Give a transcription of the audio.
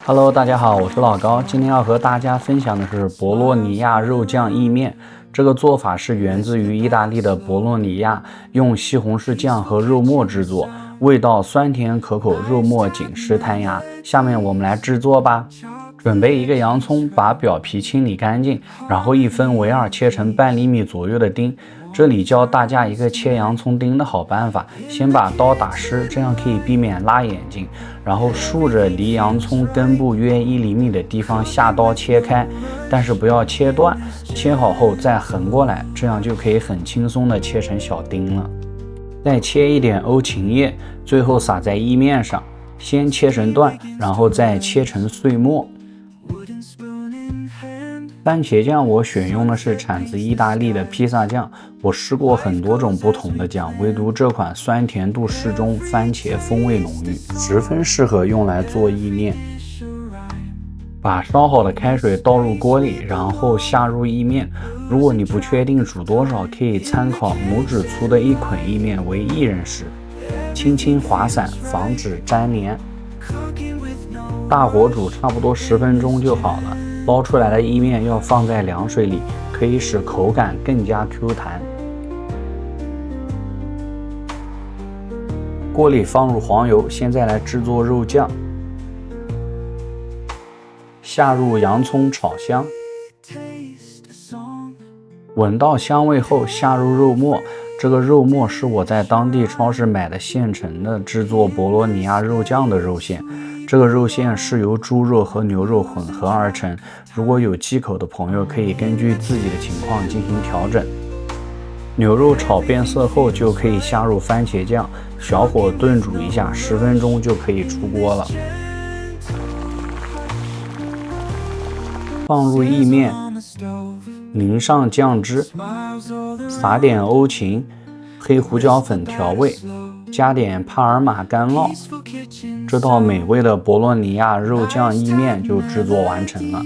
Hello，大家好，我是老高，今天要和大家分享的是博洛尼亚肉酱意面。这个做法是源自于意大利的博洛尼亚，用西红柿酱和肉末制作，味道酸甜可口，肉末紧实弹牙。下面我们来制作吧。准备一个洋葱，把表皮清理干净，然后1分为2，切成半厘米左右的丁。这里教大家一个切洋葱丁的好办法，先把刀打湿，这样可以避免辣眼睛。然后竖着离洋葱根部约1厘米的地方下刀切开，但是不要切断。切好后再横过来，这样就可以很轻松的切成小丁了。再切一点欧芹叶，最后撒在意面上，先切成段，然后再切成碎末。番茄酱我选用的是产自意大利的披萨酱，我试过很多种不同的酱，唯独这款酸甜度适中，番茄风味浓郁，十分适合用来做意面。把烧好的开水倒入锅里，然后下入意面。如果你不确定煮多少，可以参考拇指粗的1捆意面为1人食，轻轻滑散，防止粘连。大火煮差不多10分钟就好了。捞出来的意面要放在凉水里，可以使口感更加 Q 弹。锅里放入黄油，现在来制作肉酱。下入洋葱炒香，闻到香味后下入肉末。这个肉末是我在当地超市买的现成的制作博洛尼亚肉酱的肉馅。这个肉馅是由猪肉和牛肉混合而成，如果有忌口的朋友可以根据自己的情况进行调整。牛肉炒变色后就可以下入番茄酱，小火炖煮一下，10分钟就可以出锅了。放入意面，淋上酱汁，撒点欧芹、黑胡椒粉调味，加点帕尔马干酪，这道美味的博洛尼亚肉酱意面就制作完成了。